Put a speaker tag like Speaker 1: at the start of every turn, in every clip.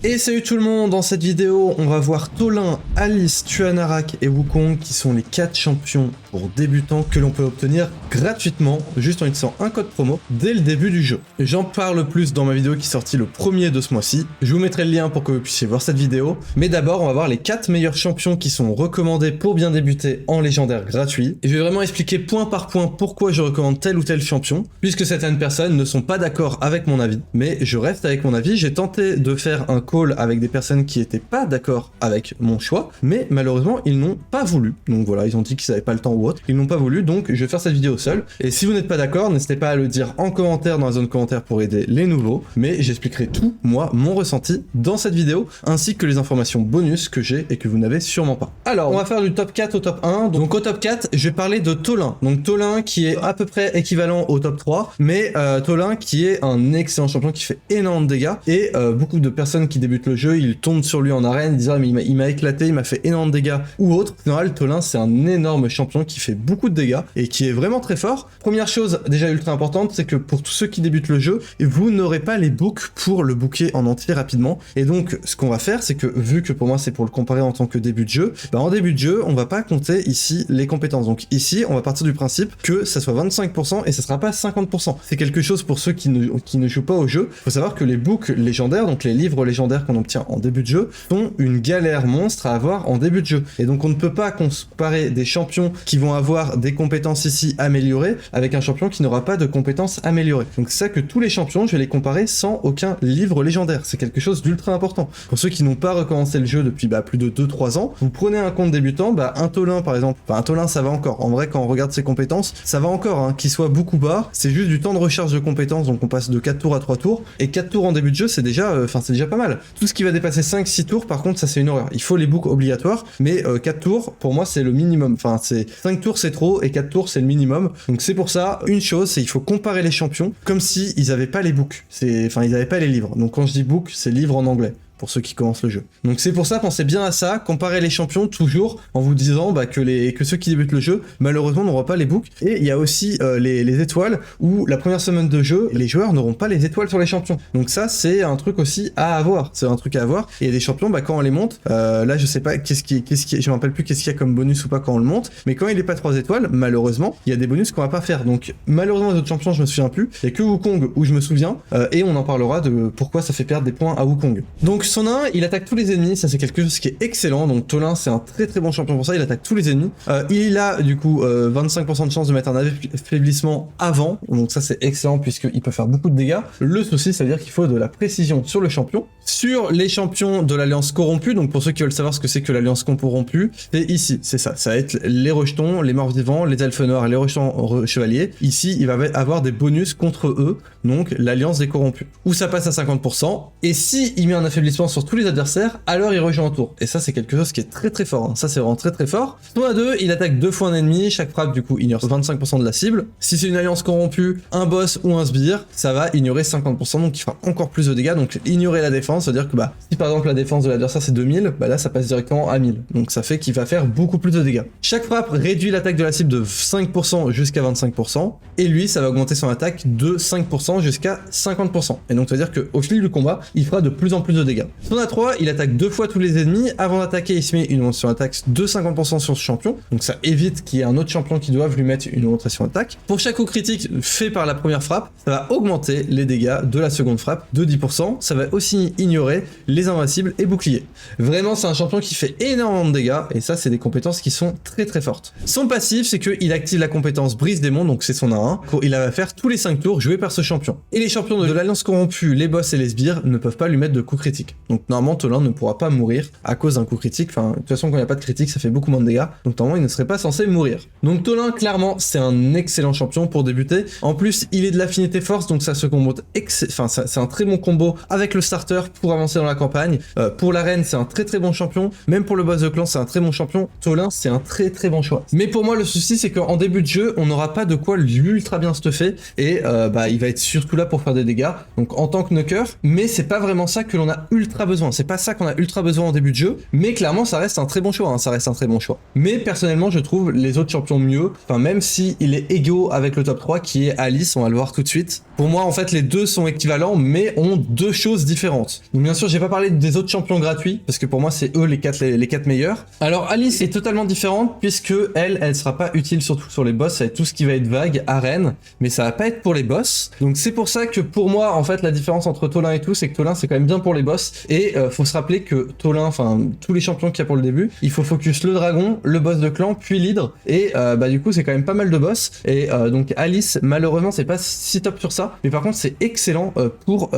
Speaker 1: Et salut tout le monde, dans cette vidéo on va voir Tolin, Alice, Tuanarak et Wukong qui sont les 4 champions pour débutants que l'on peut obtenir gratuitement juste en utilisant un code promo dès le début du jeu. J'en parle plus dans ma vidéo qui est sortie le 1er de ce mois-ci, je vous mettrai le lien pour que vous puissiez voir cette vidéo, mais d'abord on va voir les 4 meilleurs champions qui sont recommandés pour bien débuter en légendaire gratuit, et je vais vraiment expliquer point par point pourquoi je recommande tel ou tel champion, puisque certaines personnes ne sont pas d'accord avec mon avis, mais je reste avec mon avis. J'ai tenté de faire un call avec des personnes qui étaient pas d'accord avec mon choix, mais malheureusement ils n'ont pas voulu, donc voilà, ils ont dit qu'ils n'avaient pas le temps ou autre, ils n'ont pas voulu, donc je vais faire cette vidéo seul, et si vous n'êtes pas d'accord, n'hésitez pas à le dire en commentaire dans la zone commentaire pour aider les nouveaux, mais j'expliquerai tout, moi, mon ressenti dans cette vidéo, ainsi que les informations bonus que j'ai et que vous n'avez sûrement pas. Alors, on va faire du top 4 au top 1, donc au top 4, je vais parler de Tolin, donc Tolin qui est à peu près équivalent au top 3, mais Tolin qui est un excellent champion qui fait énormément de dégâts, et beaucoup de personnes qui débutent le jeu, ils tombent sur lui en arène, ils disent ah, mais il m'a éclaté, il m'a fait énormément de dégâts, ou autre. En général, Tolin c'est un énorme champion qui fait beaucoup de dégâts, et qui est vraiment très fort. Première chose déjà ultra importante, c'est que pour tous ceux qui débutent le jeu, vous n'aurez pas les books pour le booker en entier rapidement, et donc ce qu'on va faire, c'est que vu que pour moi c'est pour le comparer en tant que début de jeu, bah en début de jeu, on va pas compter ici les compétences, donc ici on va partir du principe que ça soit 25% et ça sera pas 50%. C'est quelque chose pour ceux qui ne jouent pas au jeu. Faut savoir que les books légendaires, donc les livres légendaires qu'on obtient en début de jeu, sont une galère monstre à avoir en début de jeu, et donc on ne peut pas comparer des champions qui vont avoir des compétences ici améliorées avec un champion qui n'aura pas de compétences améliorées. Donc c'est ça que tous les champions, je vais les comparer sans aucun livre légendaire, c'est quelque chose d'ultra important. Pour ceux qui n'ont pas recommencé le jeu depuis plus de 2-3 ans, vous prenez un compte débutant, un Tolin par exemple, un Tolin ça va encore, en vrai quand on regarde ses compétences, ça va encore, hein, qu'il soit beaucoup bas, c'est juste du temps de recharge de compétences, donc on passe de 4 tours à 3 tours, et 4 tours en début de jeu c'est déjà pas mal. Tout ce qui va dépasser 5-6 tours par contre ça c'est une horreur, il faut les books obligatoires, mais 4 tours pour moi c'est le minimum, enfin c'est 5 tours c'est trop et 4 tours c'est le minimum, donc c'est pour ça, une chose c'est il faut comparer les champions comme si ils avaient pas les books, ils avaient pas les livres, donc quand je dis book c'est livre en anglais pour ceux qui commencent le jeu. Donc c'est pour ça, pensez bien à ça, comparez les champions toujours en vous disant que ceux qui débutent le jeu malheureusement n'auront pas les books. Et il y a aussi les étoiles où la première semaine de jeu les joueurs n'auront pas les étoiles sur les champions, donc ça c'est un truc aussi à avoir, et il y a des champions quand on les monte, là je sais pas je me rappelle plus qu'est-ce qu'il y a comme bonus ou pas quand on le monte, mais quand il est pas 3 étoiles malheureusement il y a des bonus qu'on va pas faire, donc malheureusement les autres champions je me souviens plus, il y a que Wukong où je me souviens, et on en parlera de pourquoi ça fait perdre des points à Wukong. Donc son 1, il attaque tous les ennemis, ça c'est quelque chose qui est excellent, donc Tolin c'est un très très bon champion pour ça, il attaque tous les ennemis, il a du coup 25% de chance de mettre un affaiblissement avant, donc ça c'est excellent puisqu'il peut faire beaucoup de dégâts. Le souci ça veut dire qu'il faut de la précision sur le champion. Sur les champions de l'Alliance corrompue, donc pour ceux qui veulent savoir ce que c'est que l'Alliance corrompue, c'est ici, c'est ça va être les rejetons, les morts vivants, les elfes noirs et les rejetons chevaliers. Ici il va avoir des bonus contre eux, donc l'Alliance des corrompus, où ça passe à 50%, et si il met un affaiblissement sur tous les adversaires, alors il rejoint un tour. Et ça c'est quelque chose qui est très très fort, hein. Ça c'est vraiment très très fort. Son A2, il attaque 2 fois un ennemi, chaque frappe du coup ignore 25% de la cible. Si c'est une alliance corrompue, un boss ou un sbire, ça va ignorer 50%, donc il fera encore plus de dégâts. Donc ignorer la défense, c'est-à-dire que si par exemple la défense de l'adversaire c'est 2000, là ça passe directement à 1000. Donc ça fait qu'il va faire beaucoup plus de dégâts. Chaque frappe réduit l'attaque de la cible de 5% jusqu'à 25%, et lui ça va augmenter son attaque de 5% jusqu'à 50%. Et donc ça veut dire qu'au fil du combat, il fera de plus en plus de dégâts. Son A3, il attaque 2 fois tous les ennemis, avant d'attaquer il se met une augmentation d'attaque de 50% sur ce champion, donc ça évite qu'il y ait un autre champion qui doive lui mettre une augmentation d'attaque. Pour chaque coup critique fait par la première frappe, ça va augmenter les dégâts de la seconde frappe de 10%, ça va aussi ignorer les invincibles et boucliers. Vraiment c'est un champion qui fait énormément de dégâts, et ça c'est des compétences qui sont très très fortes. Son passif c'est qu'il active la compétence brise démon, donc c'est son A1, il va faire tous les 5 tours joués par ce champion. Et les champions de l'Alliance corrompue, les boss et les sbires ne peuvent pas lui mettre de coup critique. Donc normalement Tolin ne pourra pas mourir à cause d'un coup critique, de toute façon quand il n'y a pas de critique ça fait beaucoup moins de dégâts, donc normalement il ne serait pas censé mourir. Donc Tolin clairement c'est un excellent champion pour débuter, en plus il est de l'affinité force, donc ça se combo, c'est un très bon combo avec le starter pour avancer dans la campagne. Pour l'arène c'est un très très bon champion, même pour le boss de clan c'est un très bon champion. Tolin c'est un très très bon choix. Mais pour moi le souci c'est qu'en début de jeu on n'aura pas de quoi l'ultra bien stuffer, et il va être surtout là pour faire des dégâts, donc en tant que knocker, mais c'est pas vraiment ça que l'on a ultra besoin, c'est pas ça qu'on a ultra besoin en début de jeu, mais clairement ça reste un très bon choix, hein, ça reste un très bon choix. Mais personnellement je trouve les autres champions mieux, même si il est égaux avec le top 3 qui est Alice, on va le voir tout de suite. Pour moi, en fait, les deux sont équivalents, mais ont deux choses différentes. Donc bien sûr, j'ai pas parlé des autres champions gratuits, parce que pour moi, c'est eux les quatre meilleurs. Alors Alice est totalement différente, puisque elle sera pas utile surtout sur les boss, ça va être tout ce qui va être vague, arène, mais ça va pas être pour les boss. Donc c'est pour ça que pour moi, en fait, la différence entre Tolin et tout, c'est que Tolin, c'est quand même bien pour les boss, et faut se rappeler que Tolin, enfin, tous les champions qu'il y a pour le début, il faut focus le dragon, le boss de clan, puis l'hydre, et du coup, c'est quand même pas mal de boss, et donc Alice, malheureusement, c'est pas si top sur ça, mais par contre, c'est excellent pour,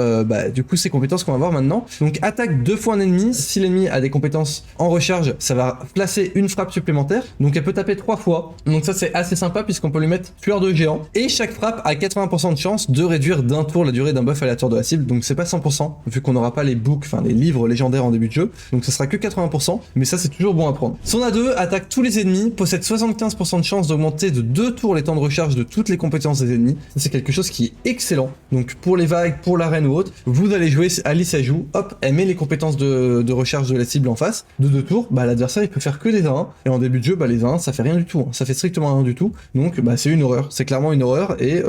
Speaker 1: du coup, ces compétences qu'on va voir maintenant. Donc attaque 2 fois un ennemi, si l'ennemi a des compétences en recharge, ça va placer une frappe supplémentaire, donc elle peut taper 3 fois, donc ça c'est assez sympa puisqu'on peut lui mettre tueur de géant, et chaque frappe a 80% de chance de réduire d'un tour la durée d'un buff aléatoire de la cible, donc c'est pas 100%, vu qu'on n'aura pas les books, enfin les livres légendaires en début de jeu, donc ça sera que 80%, mais ça c'est toujours bon à prendre. Son A2 attaque tous les ennemis, possède 75% de chance d'augmenter de 2 tours les temps de recharge de toutes les compétences des ennemis, ça c'est quelque chose qui est excellent, donc pour les vagues, pour l'arène ou autre, vous allez jouer, Alice elle joue, hop, elle met les compétences de recharge de la cible en face, de 2 tours, l'adversaire il peut faire que des 1-1, et en début de jeu, les 1-1 ça fait rien du tout, hein. Ça fait strictement rien du tout, donc c'est une horreur, c'est clairement une horreur, et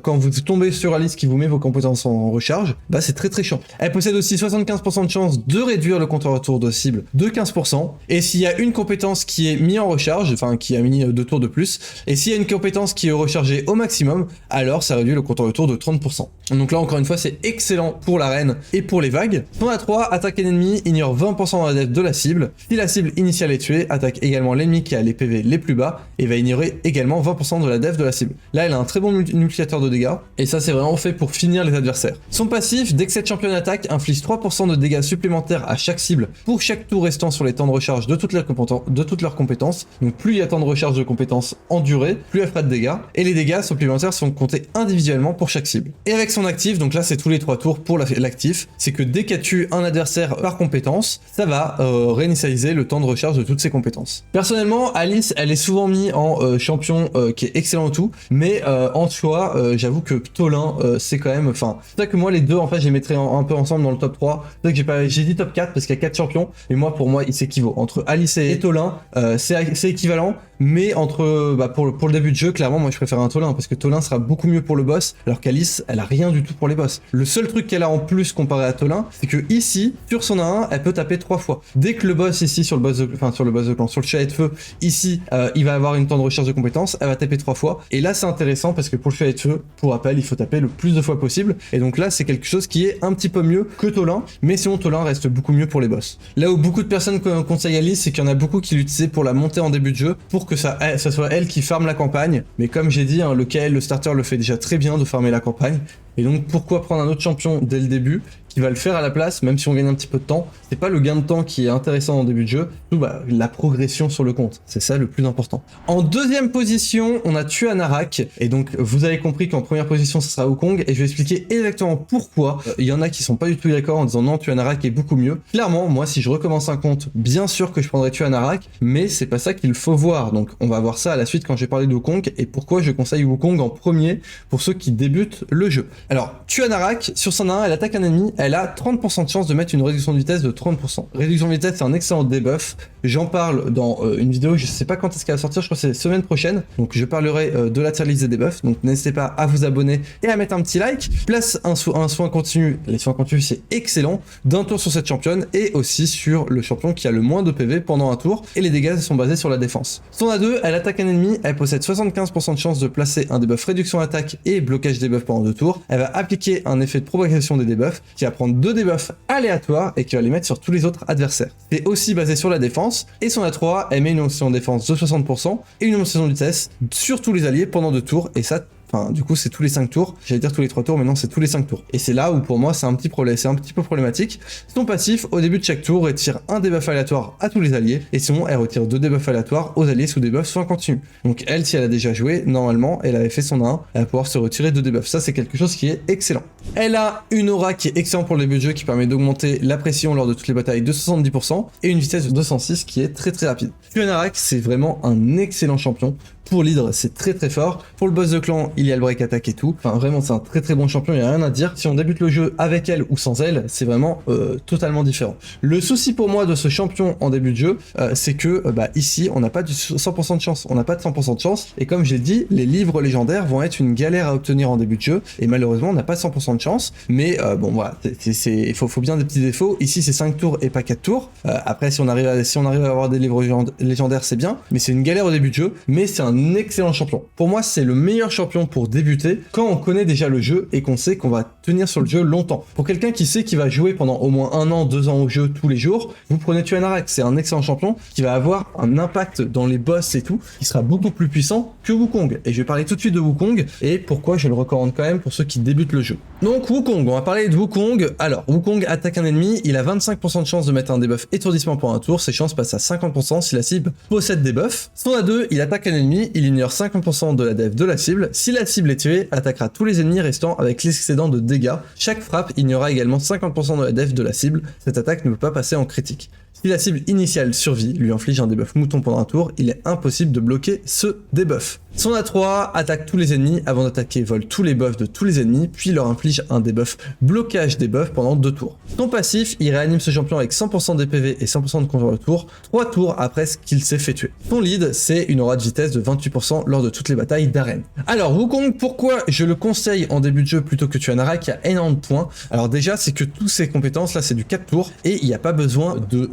Speaker 1: quand vous tombez sur Alice qui vous met vos compétences en recharge, c'est très très chiant. Elle possède aussi 75% de chance de réduire le compteur retour de cible de 15%, et s'il y a une compétence qui est mise en recharge, enfin qui a mis 2 tours de plus, et s'il y a une compétence qui est rechargée au maximum, alors ça réduit le compteur retour de 30%. Donc là encore une fois c'est excellent pour l'arène et pour les vagues. Son A3, attaque un ennemi, ignore 20% de la def de la cible. Si la cible initiale est tuée, attaque également l'ennemi qui a les PV les plus bas et va ignorer également 20% de la def de la cible. Là elle a un très bon multiplicateur de dégâts et ça c'est vraiment fait pour finir les adversaires. Son passif, dès que cette championne attaque, inflige 3% de dégâts supplémentaires à chaque cible pour chaque tour restant sur les temps de recharge de toutes leurs compétences. Donc plus il y a temps de recharge de compétences en durée, plus elle fera de dégâts, et les dégâts supplémentaires sont comptés individuellement pour chaque cible. Et avec son actif, donc là c'est tous les 3 tours pour l'actif, c'est que dès qu'elle tue un adversaire par compétence, ça va réinitialiser le temps de recharge de toutes ses compétences. Personnellement, Alice, elle est souvent mise en champion qui est excellent et tout, mais en soi, j'avoue que Tolin, c'est quand même, c'est ça que moi les deux, en fait, je les mettrais un peu ensemble dans le top 3. C'est ça que j'ai dit top 4 parce qu'il y a 4 champions, mais moi, pour moi, il s'équivaut. Entre Alice et Tolin, c'est équivalent, mais entre, pour le début de jeu, clairement, moi, je préfère un Tolin, parce que Tolin sera beaucoup mieux pour le boss, alors qu'Alice, elle a rien du tout pour les boss. Le seul truc qu'elle a en plus comparé à Tolin, c'est que ici, sur son A1, elle peut taper 3 fois. Dès que le boss ici, sur le boss de clan, sur le chevalier de feu, ici, il va avoir une temps de recharge de compétences, elle va taper 3 fois. Et là, c'est intéressant parce que pour le chevalier de feu, pour rappel, il faut taper le plus de fois possible. Et donc là, c'est quelque chose qui est un petit peu mieux que Tolin, mais sinon Tolin reste beaucoup mieux pour les boss. Là où beaucoup de personnes conseillent Alice, c'est qu'il y en a beaucoup qui l'utilisaient pour la montée en début de jeu, pour que ça soit elle qui farme la campagne. Mais comme j'ai dit, le KL, le starter le fait déjà très bien de farmer la campagne. Et donc pourquoi prendre un autre champion dès le début qui va le faire à la place, même si on gagne un petit peu de temps. C'est pas le gain de temps qui est intéressant en début de jeu, surtout la progression sur le compte, c'est ça le plus important. En deuxième position, on a Tuanarak, et donc vous avez compris qu'en première position ça sera Wukong, et je vais expliquer exactement pourquoi. Il y en a qui sont pas du tout d'accord en disant non, Tuanarak est beaucoup mieux. Clairement, moi si je recommence un compte, bien sûr que je prendrai Tuanarak, mais c'est pas ça qu'il faut voir, donc on va voir ça à la suite quand je vais parler de Wukong, et pourquoi je conseille Wukong en premier pour ceux qui débutent le jeu. Alors, Tuanarak, sur son A1, elle attaque un ennemi, elle a 30% de chance de mettre une réduction de vitesse de 30%. Réduction de vitesse, c'est un excellent debuff. J'en parle dans une vidéo, je sais pas quand est-ce qu'elle va sortir, je crois que c'est la semaine prochaine. Donc je parlerai de la tier list des debuffs. Donc n'hésitez pas à vous abonner et à mettre un petit like. Place un soin continu. Les soins continus, c'est excellent. D'un tour sur cette championne et aussi sur le champion qui a le moins de PV pendant un tour. Et les dégâts sont basés sur la défense. Son A2, elle attaque un ennemi, elle possède 75% de chance de placer un debuff réduction attaque et blocage debuff pendant 2 tours. Elle va appliquer un effet de propagation des debuffs qui va prendre 2 debuffs aléatoires et qui va les mettre sur tous les autres adversaires. C'est aussi basé sur la défense, et son A3, elle met une augmentation de défense de 60% et une augmentation de vitesse sur tous les alliés pendant 2 tours, et ça, du coup c'est tous les 5 tours, j'allais dire tous les 3 tours, mais non c'est tous les 5 tours. Et c'est là où pour moi c'est un petit peu problématique. Son passif, au début de chaque tour, retire un debuff aléatoire à tous les alliés, et sinon elle retire 2 debuffs aléatoires aux alliés sous debuff soin continu. Donc elle, si elle a déjà joué, normalement elle avait fait son 1, elle va pouvoir se retirer 2 debuffs. Ça c'est quelque chose qui est excellent. Elle a une aura qui est excellente pour le début de jeu, qui permet d'augmenter la pression lors de toutes les batailles de 70%, et une vitesse de 206 qui est très rapide. Tuanarak, c'est vraiment un excellent champion. Pour l'hydre, c'est très fort. Pour le boss de clan, il y a le break attack et tout. Enfin vraiment c'est un très très bon champion, il n'y a rien à dire. Si on débute le jeu avec elle ou sans elle, c'est vraiment totalement différent. Le souci pour moi de ce champion en début de jeu, c'est que ici on n'a pas du 100% de chance. On n'a pas de 100% de chance, et comme j'ai dit, les livres légendaires vont être une galère à obtenir en début de jeu, et malheureusement on n'a pas 100% de chance, mais bon voilà, il faut bien des petits défauts. Ici c'est 5 tours et pas 4 tours. Après si on arrive à avoir des livres légendaires c'est bien, mais c'est une galère au début de jeu, mais c'est un excellent champion. Pour moi c'est le meilleur champion pour débuter quand on connaît déjà le jeu et qu'on sait qu'on va tenir sur le jeu longtemps. Pour quelqu'un qui sait qu'il va jouer pendant au moins 1 an, 2 ans au jeu tous les jours, vous prenez Tuanarak, c'est un excellent champion qui va avoir un impact dans les boss et tout, qui sera beaucoup plus puissant que Wukong. Et je vais parler tout de suite de Wukong et pourquoi je le recommande quand même pour ceux qui débutent le jeu. Donc Wukong, on va parler de Wukong. Alors Wukong attaque un ennemi, il a 25% de chance de mettre un debuff étourdissement pour un tour, ses chances passent à 50% si la cible possède des buffs. Son A2, il attaque un ennemi, il ignore 50% de la def de la cible, si la cible est tuée, attaquera tous les ennemis restant avec l'excédent de dégâts. Chaque frappe ignorera également 50% de la def de la cible, cette attaque ne peut pas passer en critique. Si la cible initiale survit, lui inflige un debuff mouton pendant un tour, il est impossible de bloquer ce debuff. Son A3 attaque tous les ennemis avant d'attaquer, vole tous les buffs de tous les ennemis, puis leur inflige un debuff blocage des buffs pendant 2 tours. Son passif, il réanime ce champion avec 100% des PV et 100% de contrôle de tour, 3 tours après ce qu'il s'est fait tuer. Son lead, c'est une aura de vitesse de 28% lors de toutes les batailles d'arène. Alors Wukong, pourquoi je le conseille en début de jeu plutôt que Tuanarak? Il y a énormément de points. Alors déjà, c'est que toutes ces compétences là, c'est du 4 tours et il n'y a pas besoin de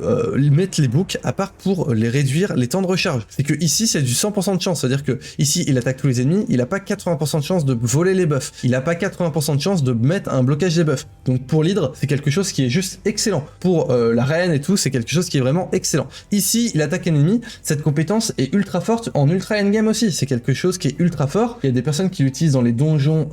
Speaker 1: mettre les boucs à part pour les réduire les temps de recharge. C'est que ici, c'est du 100% de chance, c'est-à-dire que ici, il attaque tous les ennemis, il a pas 80% de chance de voler les buffs, il a pas 80% de chance de mettre un blocage des buffs. Donc pour l'hydre, c'est quelque chose qui est juste excellent. Pour la reine et tout, c'est quelque chose qui est vraiment excellent. Ici, il attaque un ennemi, cette compétence est ultra forte en ultra endgame aussi, c'est quelque chose qui est ultra fort. Il y a des personnes qui l'utilisent dans les donjons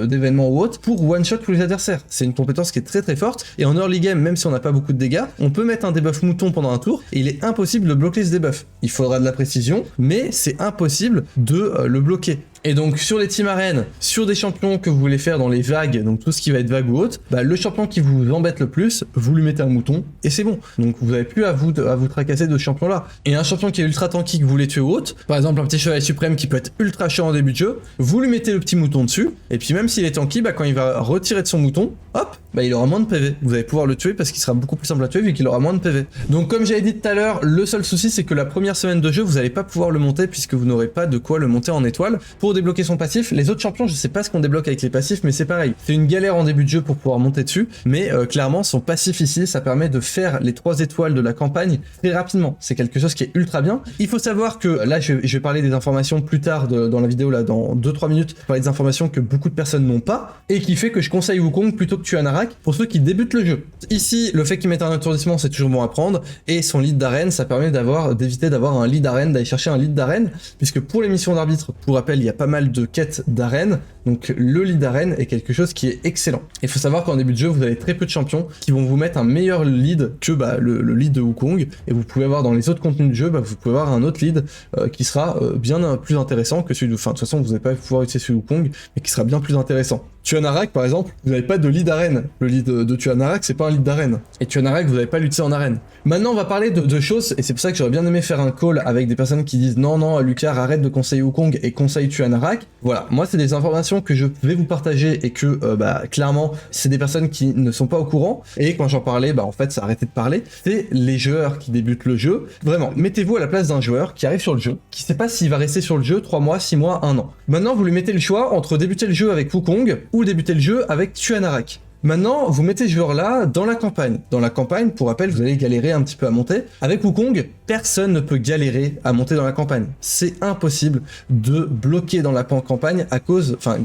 Speaker 1: d'événements ou autres pour one-shot tous les adversaires. C'est une compétence qui est très très forte, et en early game, même si on n'a pas beaucoup de dégâts, on peut mettre un debuff mouton pendant un tour, et il est impossible de bloquer ce debuff. Il faudra de la précision, mais c'est impossible de le bloquer. Et donc sur les team arènes, sur des champions que vous voulez faire dans les vagues, donc tout ce qui va être vague ou autre, le champion qui vous embête le plus, vous lui mettez un mouton et c'est bon. Donc vous n'avez plus à vous tracasser de ce champion là. Et un champion qui est ultra tanky que vous voulez tuer ou autre, par exemple un petit chevalier suprême qui peut être ultra chiant en début de jeu, vous lui mettez le petit mouton dessus, et puis même s'il est tanky, quand il va retirer de son mouton, hop, il aura moins de PV. Vous allez pouvoir le tuer parce qu'il sera beaucoup plus simple à tuer vu qu'il aura moins de PV. Donc comme j'avais dit tout à l'heure, le seul souci c'est que la première semaine de jeu, vous n'allez pas pouvoir le monter puisque vous n'aurez pas de quoi le monter en étoile. Pour débloquer son passif, les autres champions, je sais pas ce qu'on débloque avec les passifs, mais c'est pareil. C'est une galère en début de jeu pour pouvoir monter dessus, mais clairement son passif ici, ça permet de faire les 3 étoiles de la campagne très rapidement. C'est quelque chose qui est ultra bien. Il faut savoir que là, je vais parler des informations plus tard dans la vidéo, là, dans 2-3 minutes, parler des informations que beaucoup de personnes n'ont pas, et qui fait que je conseille Wukong plutôt que Tuanarak pour ceux qui débutent le jeu. Ici, le fait qu'il mette un étourdissement, c'est toujours bon à prendre, et son lead d'arène, ça permet d'éviter d'avoir un lead d'arène, d'aller chercher un lead d'arène, puisque pour les missions d'arbitre, pour rappel, il y a pas mal de quêtes d'arène, donc le lead d'arène est quelque chose qui est excellent. Il faut savoir qu'en début de jeu, vous avez très peu de champions qui vont vous mettre un meilleur lead que le lead de Wukong, et vous pouvez avoir dans les autres contenus de jeu, vous pouvez avoir un autre lead qui sera bien plus intéressant que celui de... Enfin, de toute façon, vous n'allez pas pouvoir utiliser celui de Wukong, mais qui sera bien plus intéressant. Tuanarak, par exemple, vous n'avez pas de lead arène. Le lead de Tuanarak, c'est pas un lead d'arène. Et Tuanarak, vous n'avez pas l'utiliser en arène. Maintenant, on va parler de choses, et c'est pour ça que j'aurais bien aimé faire un call avec des personnes qui disent non, Lucas, arrête de conseiller Wukong et conseille Tuanarak. Voilà, moi, c'est des informations que je vais vous partager et que, clairement, c'est des personnes qui ne sont pas au courant. Et quand j'en parlais, en fait, ça a arrêté de parler. C'est les joueurs qui débutent le jeu. Vraiment, mettez-vous à la place d'un joueur qui arrive sur le jeu, qui sait pas s'il va rester sur le jeu 3 mois, 6 mois, 1 an. Maintenant, vous lui mettez le choix entre débuter le jeu avec Wukong ou débuter le jeu avec Tuanarak. Maintenant, vous mettez ce joueur-là dans la campagne. Dans la campagne, pour rappel, vous allez galérer un petit peu à monter. Avec Wukong, personne ne peut galérer à monter dans la campagne. C'est impossible de bloquer dans la campagne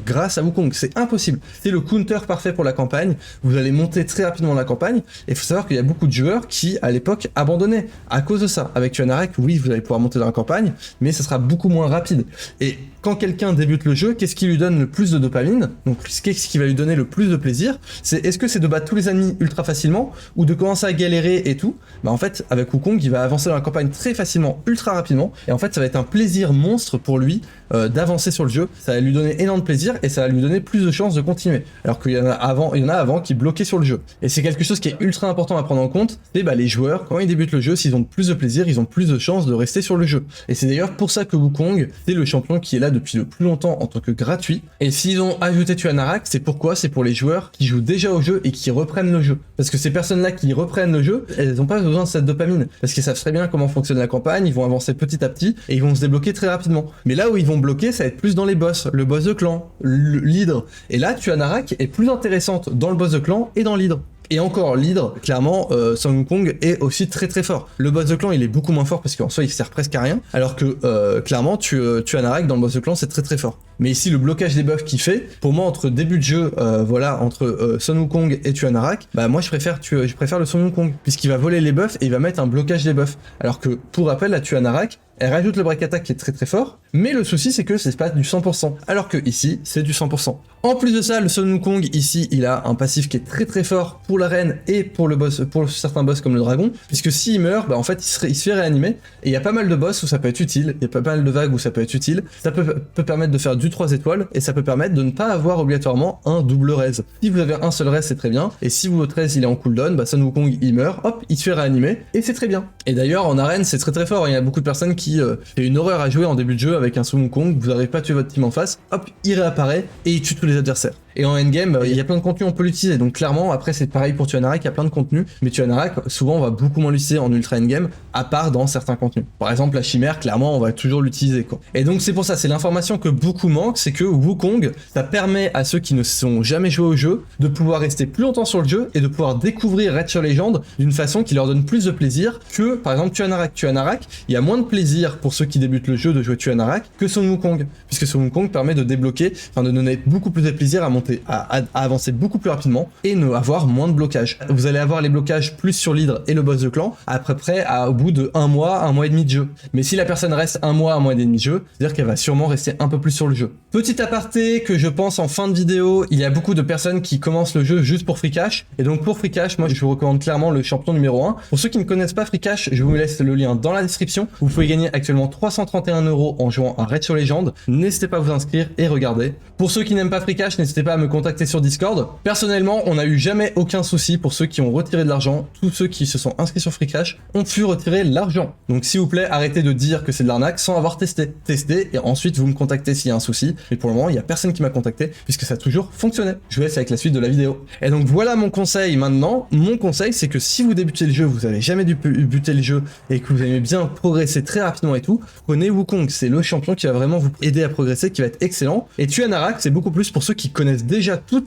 Speaker 1: grâce à Wukong. C'est impossible. C'est le counter parfait pour la campagne. Vous allez monter très rapidement la campagne. Et il faut savoir qu'il y a beaucoup de joueurs qui, à l'époque, abandonnaient à cause de ça. Avec Tuanarak, oui, vous allez pouvoir monter dans la campagne, mais ça sera beaucoup moins rapide. Et quand quelqu'un débute le jeu, qu'est-ce qui lui donne le plus de dopamine? Donc, qu'est-ce qui va lui donner le plus de plaisir? c'est est-ce que c'est de battre tous les ennemis ultra facilement ou de commencer à galérer et tout. Bah en fait avec Wukong il va avancer dans la campagne très facilement, ultra rapidement, et en fait ça va être un plaisir monstre pour lui d'avancer sur le jeu, ça va lui donner énorme plaisir et ça va lui donner plus de chances de continuer. Alors qu'il y en a avant qui bloquaient sur le jeu. Et c'est quelque chose qui est ultra important à prendre en compte, c'est bah, les joueurs, quand ils débutent le jeu, s'ils ont plus de plaisir, ils ont plus de chances de rester sur le jeu. Et c'est d'ailleurs pour ça que Wukong, c'est le champion qui est là depuis le plus longtemps en tant que gratuit. Et s'ils ont ajouté Tuanarak, c'est pourquoi? C'est pour les joueurs qui jouent déjà au jeu et qui reprennent le jeu. Parce que ces personnes-là qui reprennent le jeu, elles n'ont pas besoin de cette dopamine. Parce qu'ils savent très bien comment fonctionne la campagne, ils vont avancer petit à petit et ils vont se débloquer très rapidement. Mais là où ils vont bloquer, ça va être plus dans les boss, le boss de clan, l'hydre. Et là, Tuanarak est plus intéressante dans le boss de clan et dans l'hydre. Et encore, l'hydre, clairement, Sun Wukong est aussi très très fort. Le boss de clan, il est beaucoup moins fort parce qu'en soi, il sert presque à rien. Alors que, clairement, Tuanarak dans le boss de clan, c'est très très fort. Mais ici, le blocage des buffs qu'il fait, pour moi, entre début de jeu, voilà, entre Sun Wukong et Tuanarak, bah moi, je préfère le Sun Wukong, puisqu'il va voler les buffs et il va mettre un blocage des buffs. Alors que, pour rappel, la Tuanarak, elle rajoute le break attack qui est très très fort, mais le souci c'est que c'est pas du 100%, alors que ici c'est du 100%. En plus de ça, le Sun Wukong ici il a un passif qui est très très fort pour l'arène et pour le boss, pour certains boss comme le dragon, puisque s'il meurt, bah en fait il se fait réanimer, et il y a pas mal de boss où ça peut être utile, il y a pas mal de vagues où ça peut être utile, ça peut permettre de faire du 3 étoiles, et ça peut permettre de ne pas avoir obligatoirement un double raise. Si vous avez un seul raise c'est très bien, et si votre raise il est en cooldown, bah Sun Wukong il meurt, hop, il se fait réanimer, et c'est très bien. Et d'ailleurs en arène c'est très très fort, il y a beaucoup de personnes qui c'est une horreur à jouer en début de jeu avec un Sun Wukong, vous n'arrivez pas à tuer votre team en face, hop, il réapparaît et il tue tous les adversaires. Et en endgame, il y a plein de contenu on peut l'utiliser, donc clairement après c'est pareil pour Tuanarak, il y a plein de contenu, mais Tuanarak souvent on va beaucoup moins l'utiliser en ultra endgame, à part dans certains contenus. Par exemple la chimère, clairement on va toujours l'utiliser quoi. Et donc c'est pour ça, c'est l'information que beaucoup manquent, c'est que Wukong, ça permet à ceux qui ne sont jamais joués au jeu de pouvoir rester plus longtemps sur le jeu et de pouvoir découvrir Red sur Legend d'une façon qui leur donne plus de plaisir que par exemple Tuanarak. Tuanarak, il y a moins de plaisir pour ceux qui débutent le jeu de jouer Tuanarak que Sun Wukong, puisque Sun Wukong permet de débloquer, enfin de donner beaucoup plus de plaisir à monter, à avancer beaucoup plus rapidement et ne avoir moins de blocage. Vous allez avoir les blocages plus sur l'hydre et le boss de clan à peu près au bout de un mois et demi de jeu. Mais si la personne reste un mois et demi de jeu, c'est-à-dire qu'elle va sûrement rester un peu plus sur le jeu. Petit aparté que je pense en fin de vidéo, il y a beaucoup de personnes qui commencent le jeu juste pour free cash, et donc pour free cash, moi je vous recommande clairement le champion numéro 1. Pour ceux qui ne connaissent pas free cash, je vous laisse le lien dans la description. Vous pouvez gagner actuellement 331 € en jouant à Red sur Legend. N'hésitez pas à vous inscrire et regarder. Pour ceux qui n'aiment pas free cash, n'hésitez pas à me contacter sur Discord. Personnellement, on n'a eu jamais aucun souci pour ceux qui ont retiré de l'argent. Tous ceux qui se sont inscrits sur free cash ont pu retirer l'argent. Donc s'il vous plaît, arrêtez de dire que c'est de l'arnaque sans avoir testé. Testez et ensuite vous me contactez s'il y a un souci. Mais pour le moment, il n'y a personne qui m'a contacté puisque ça a toujours fonctionné. Je vous laisse avec la suite de la vidéo. Et donc voilà mon conseil maintenant. Mon conseil, c'est que si vous débutez le jeu, vous n'avez jamais débuté le jeu et que vous aimez bien progresser très rapidement et tout, prenez Wukong. C'est le champion qui va vraiment vous aider à progresser, qui va être excellent. Et Tuanarak, c'est beaucoup plus pour ceux qui connaissent déjà tous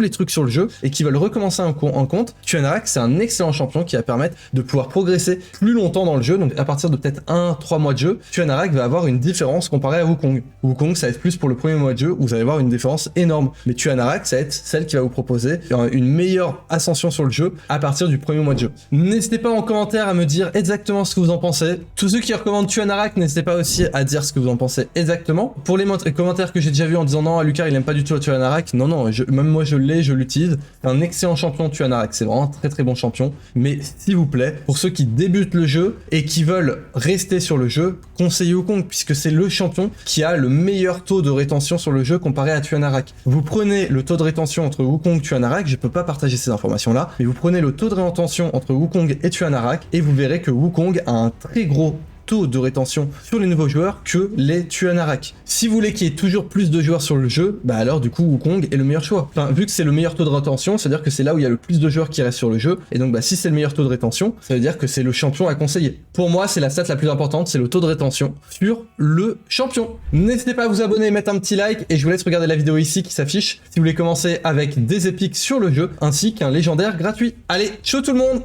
Speaker 1: les trucs sur le jeu et qui veulent recommencer en compte. Tuanarak, c'est un excellent champion qui va permettre de pouvoir progresser plus longtemps dans le jeu. Donc à partir de peut-être 1-3 mois de jeu, Tuanarak va avoir une différence comparée à Wukong. Wukong, ça va être plus pour le premier mois de jeu où vous allez voir une différence énorme. Mais Tuanarak, ça va être celle qui va vous proposer une meilleure ascension sur le jeu à partir du premier mois de jeu. N'hésitez pas en commentaire à me dire exactement ce que vous en pensez. Tous ceux qui recommandent Tuanarak, n'hésitez pas aussi à dire ce que vous en pensez exactement. Pour les commentaires que j'ai déjà vus en disant non, Lucas il aime pas du tout Tuanarak, non, même moi je l'utilise. C'est un excellent champion Tuanarak, c'est vraiment un très très bon champion. Mais s'il vous plaît, pour ceux qui débutent le jeu et qui veulent rester sur le jeu, conseillez Wukong puisque c'est le champion qui a le meilleur taux de rétention sur le jeu comparé à Tuanarak. Vous prenez le taux de rétention entre Wukong et Tuanarak, je peux pas partager ces informations là, mais vous prenez le taux de rétention entre Wukong et Tuanarak et vous verrez que Wukong a un très gros taux de rétention sur les nouveaux joueurs que les Tuanarak. Si vous voulez qu'il y ait toujours plus de joueurs sur le jeu, bah alors du coup Wukong est le meilleur choix. Enfin, vu que c'est le meilleur taux de rétention, c'est-à-dire que c'est là où il y a le plus de joueurs qui restent sur le jeu, et donc bah si c'est le meilleur taux de rétention, ça veut dire que c'est le champion à conseiller. Pour moi, c'est la stat la plus importante, c'est le taux de rétention sur le champion. N'hésitez pas à vous abonner et mettre un petit like, et je vous laisse regarder la vidéo ici qui s'affiche si vous voulez commencer avec des épiques sur le jeu, ainsi qu'un légendaire gratuit. Allez, ciao tout le monde!